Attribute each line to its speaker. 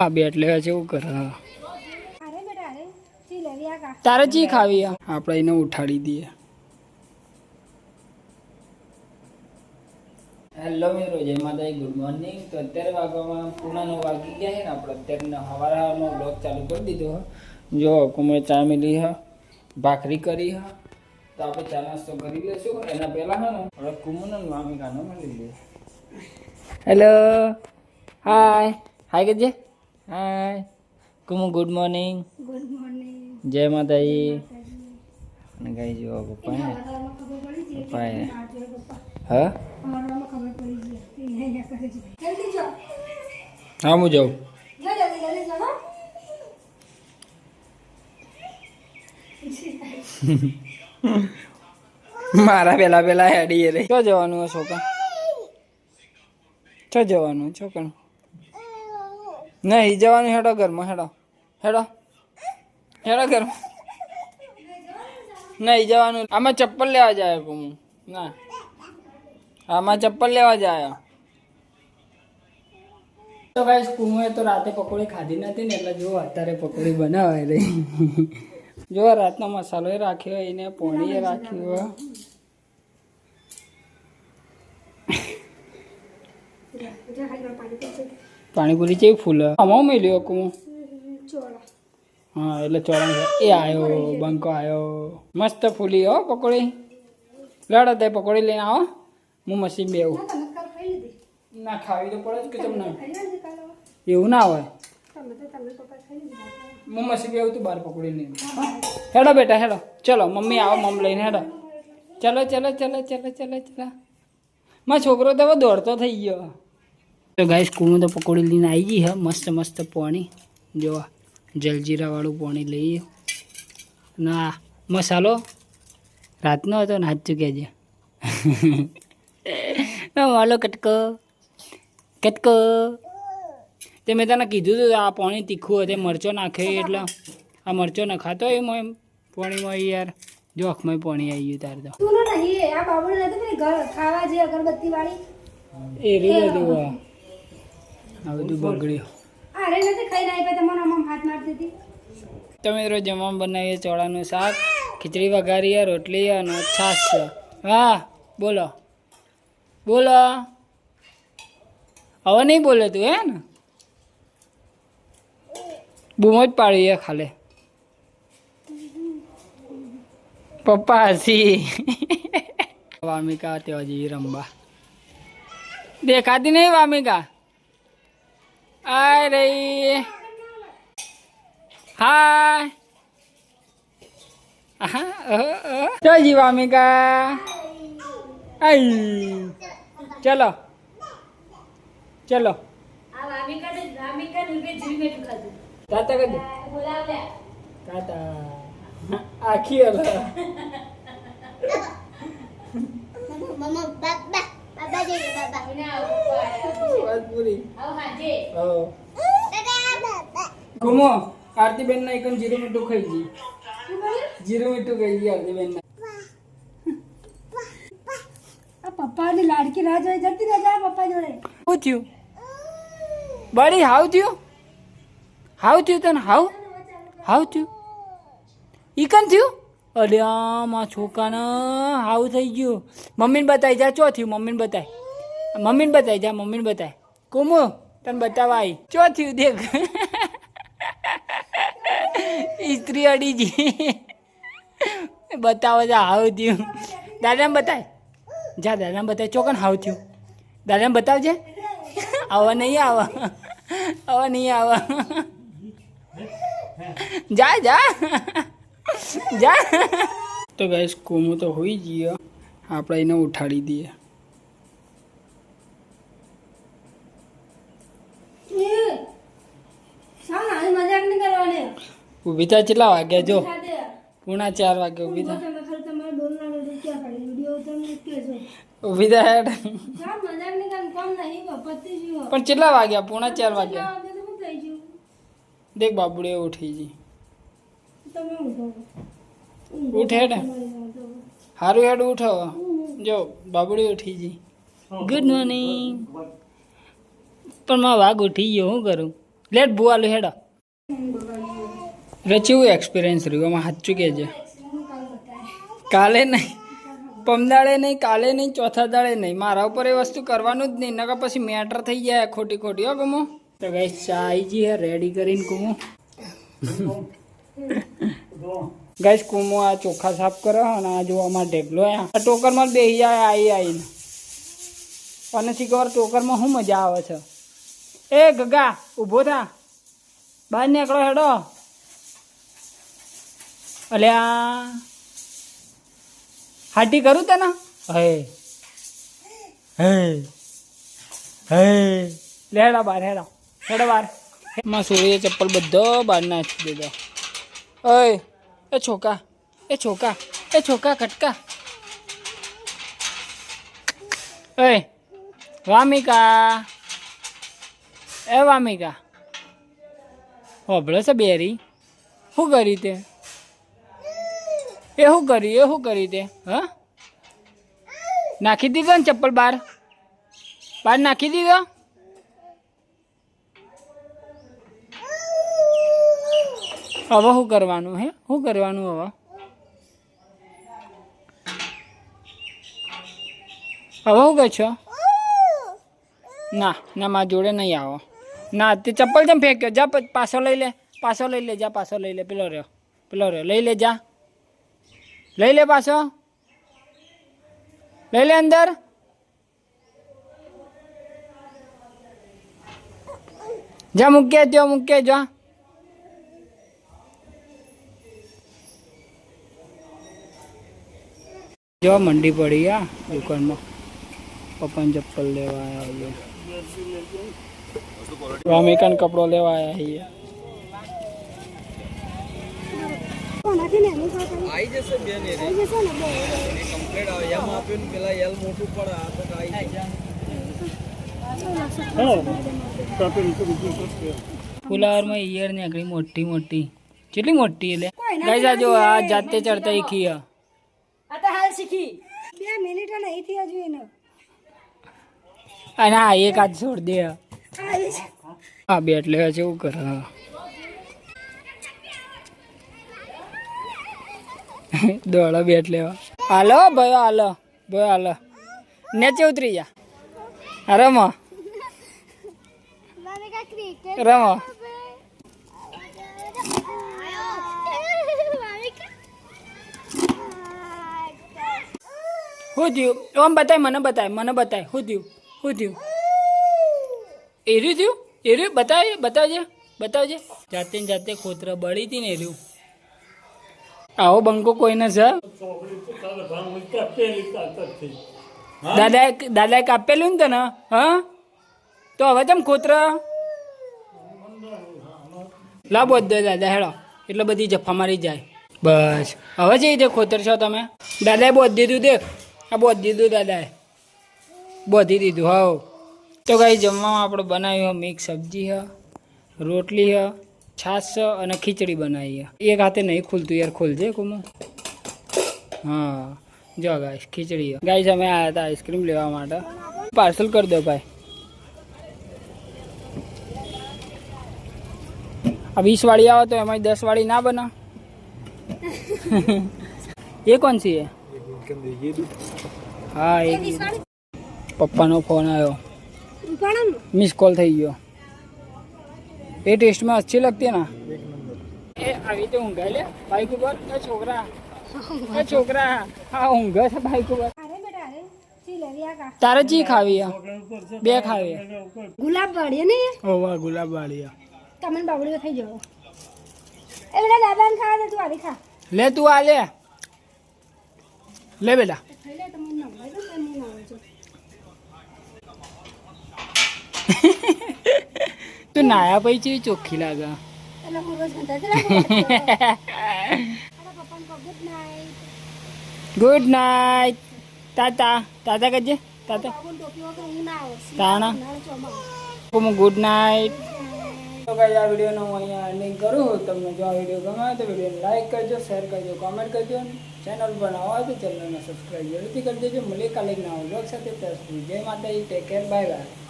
Speaker 1: આ બેટ લેવા જેવું કરે તારે ચી ખાવી આપણે એને ઉઠાડી દઈએ. હેલો મિત્રો, જય માતાજી, ગુડ મોર્નિંગ. તો અત્યારે વાગવામાં પૂણા 9 વાગી ગયા છે ને આપણે અત્યારે સવારનો બ્લોગ ચાલુ કરી દીધો હ. જો કુમે ચા મેલી હ, ભાખરી કરી હ, તો આપણે ચા નાસ્તો કરી લઈશું. એના પહેલાં હે ને આપણે કુમુને મામી ગાનો મળી લઈએ. હેલો, હાય હાય કહેજે. હાય કુમુ, ગુડ મોર્નિંગ. ગુડ મોર્નિંગ, જય માતાજી. અને ગાઈ જો પપ્પા હા હા હું જાઉં. મારા પેલા હેડી રે. ક્યાં જવાનું હે છોકરા? ક્યાં જવાનું છોકરા? નહીં જવાનું. હેડો ઘરમાં, હેડો હેડો હેડો ઘરમાં. નહીં જવાનું. આમાં ચપ્પલ લેવા જાય હું ના, આમાં ચપ્પલ લેવા જાય. તો ગાઈસ કુમુએ તો રાતે પકોડી ખાધી નથી ને એટલે જો અત્યારે પકોડી બનાવે રહી. જો રાતનો મસાલો રાખ્યો, એને પોણીએ રાખ્યું. પાણીપુરી કેવી ફૂલ આમાં મેલ્યો કુમુ. હા એટલે ચોળા એ આવ્યો, બંકો આવ્યો. મસ્ત ફૂલી હો પકોડી. લડો તે પકોડી લઈને આવો, હું મશીન બેવું. ના ખાવી તો પડે જ કે તમને એવું ના હોય. હું મશીન બેવું તું બહાર પકોડી લઈને. હેડો બેટા હેડો, ચલો મમ્મી આવો, મમ લઈને હેડો. ચલો ચલો ચલો ચલો ચલો ચલો. મારો છોકરો તો હવે દોડતો થઈ ગયો. તો ગાઈસ કુમુ તો પકોડી લઈને આવી ગઈ હે. મસ્ત મસ્ત પાણી જોવા, જલજીરા વાળું પાણી લઈએ. ના મસાલો રાતનો હતો ને હાથ ચૂક્યા છે. વાલો કટકો કટકો. તે મેં તને કીધું હતું આ પાણી તીખું હતું, મરચો નાખે એટલે આ મરચો નખાતો એમ પાણીમાં યાર. જો આંખમાં પાણી આવી ગયું તારે તો. એ રે બધું આ બધું બગડ્યું. તમે રોજ જમવા બનાવીએ ચોળાનું શાક, ખીચડી વઘારીએ, રોટલી અને છાશ. હા બોલો બોલો. હવે નહીં બોલે તું હે ને? બૂમો જ પાડીએ ખાલી. પપ્પા હસી. વામિકા ત્યાં જઈએ રમવા. દેખાતી નહીં વામિકા. આ રહી. હાય તો જી વામિકા. આઈ ચલો ચલો. તાતા કદે તાતા આખી અલા. ઘુમો આરતી બેન ના એકમ 0 મીઠું ખાઈ ગઈ. 0 મીઠું ખાઈ ગઈ આરતી બેન.
Speaker 2: પપ્પા ની લાડકી રાહ જોઈ જતી રહે પપ્પા જોડે.
Speaker 1: શું થયું બડી? હાવ થયું? હાવ થયું તને? હાવ થયું? ઈ કન થયું? અલ્યા મા છોકરાને હાવ થઈ ગયું. મમ્મીને બતાવી જા. ચો થયું? મમ્મીને બતાય. મમ્મીને બતાવી જા. મમ્મીને બતાય. કુમુ તને બતાવવા આવી. ચો થયું દેખ. ઇસ્ત્રી અડી જી. બતાવો જા હાવ થયું. દાદાને બતાય જા. દાદાને બતાય. ચોકન હાવ થયું દાદાને બતાવજે. આવા નહીં આવા, આવા નહીં આવા. જા જા જા. તો ગાઈસ કુમુ તો હોઈ ગયો, આપણે એને ઉઠાડી દઈએ. ઊભી થા. કેટલા વાગ્યા જો? 3:45 વાગે ઊભી થા. ઊભી થા હેડ. પણ કેટલા વાગ્યા? 3:45 વાગ્યા. દેખ બાબુડે ઉઠી જી. ઉઠ હેડ. સારું હેડ ઉઠો. જો બાબુડે ઉઠી જી. Good morning. પણ માં વાઘ ઉઠી ગયો, શું કરું? લેટ ભૂવાલું હેડો રચ્યું એક્સપિરિયન્સ રહ્યું આમાં સાચું કહેજે કાલે નહીં પમદાળે નહીં કાલે નહીં ચોથા દાડે નહીં મારા ઉપર એ વસ્તુ કરવાનું જ નહીં નકર પછી મેટર થઈ જાય ખોટી ખોટી હો કુમો તો ગાઈસ ચા આવી ગઈ હે રેડી કરીને કુમો ગાઈસ કુમો આ ચોખ્ખા સાફ કરો અને આ જોવામાં ઢેકલો આ ટોકરમાં બેસી જાય આવીને અને શીખવાર ટોકરમાં શું મજા આવે છે એ ગગા ઊભો થા બહાર નીકળો હેડો અલ્યા હાટી કરું તને હે હે હે લે હેડા બાર હેડા બાર માં સોળીએ ચપ્પલ બધો બહાર નાખી દીધો ઓય એ છોકા ખટકા ઓય વામિકા એ વામિકા હોભળે છે બેરી શું કરી તે એ શું કરી તે હા નાખી દીધો ને ચપ્પલ બહાર નાખી દીધો હવે શું કરવાનું હવે શું કહે છો ના મારા જોડે નહીં આવો ના તે ચપ્પલ કેમ ફેંક્યો જા પાછો લઈ લે જા પાછો લઈ લે પેલો રહ્યો લઈ લે જા લઈ લે પાછો લઈ લે અંદર જા મૂકે જા જો મંડી પડી આ દુકાનમાં પપ્પાને ચપ્પલ લેવા આવ્યા વામિકાને કપડો લેવા આવ્યા
Speaker 3: આઈ જશે બેન એ કમ્પ્લીટ આવે એમ આપ્યું ને પેલા એલ મોટું પડે આ તો આઈ
Speaker 1: ફુલાવરમાં ઈયર ને આગળ મોટી કેટલી મોટી એટલે ગાઈસ આ જો આ જાતે ચડતા શીખી
Speaker 2: આ તો હાલ શીખી 2 મિનિટ નહીં થઈ હજુ એને
Speaker 1: અને હા એક હાથ છોડ દે હા બેટ લેવા છે એવું કરે દોડો બેટ લેવા હાલો ભાઈ નેચે ઉતરી જા રમો શું થયું આમ બતાય મને બતાય શું થયું એર્યું બતાવજે જાતે ખોતરા બળી હતી ને એર્યું આવો બંકો કોઈને છે દાદાએ કાપેલું ને તને હા તો હવે તેમ ખોતરા લાવો દે દાદા હેડો એટલે બધી જફા મારી જાય બસ હવે જઈ દે ખોતર છો તમે દાદાએ બોધ દીધું દેખ આ બોધ દીધું દાદાએ બોધી દીધું હાવ તો કાંઈ જમવામાં આપણે બનાવ્યું મિક્સ સબ્જી હ રોટલી હ છાશ અને ખીચડી બનાવી એક હાથે નહીં ખુલતું યાર ખોલજે કુમો હા જો ગાઈસ ખીચડી ગાઈસ અમે આવ્યા હતા આઈસ્ક્રીમ લેવા માટે પાર્સલ કરી દો ભાઈ આ 20 વાળી આવે તો એમાં 10 વાળી ના બને ये कौन सी है हाँ एक पप्पा नो फोन आयो मिस कॉल થઈ ગયો ये टेस्ट में अच्छी लगती है ना ए अभी तो ઊંઘાઈ લે બાઈક ઉપર એ છોકરા હા ઊંઘે છે બાઈક ઉપર તારે જી ખાવી બે ખાવી
Speaker 2: ગુલાબ વાળી ને
Speaker 1: ઓ વાહ ગુલાબ વાળી
Speaker 2: તમને બાબડી ખાઈ જાવ એ બેટા દાદાને ખાવા દે તું આરી ખા
Speaker 1: લે તું આ લે બેટા તું નાયા પછી ચોખ્ખી લાગે ગુડ નાઇટ તાતા કજે તાતા તાણા ગુડ નાઇટ તો ગાઈસ આ વિડીયોનો હું અહીંયા એન્ડિંગ કરું તમને જો આ વિડીયો ગમે તો વિડીયોને લાઈક કરજો શેર કરજો કોમેન્ટ કરજો ચેનલ પર નવા હોય તો ચેનલને સબસ્ક્રાઈબ જરૂરથી કરી દેજો મળીએ કાલે એક નવા વ્લોગ સાથે ત્યાં સુધી જય માતાજી ટેક કેર બાય બાય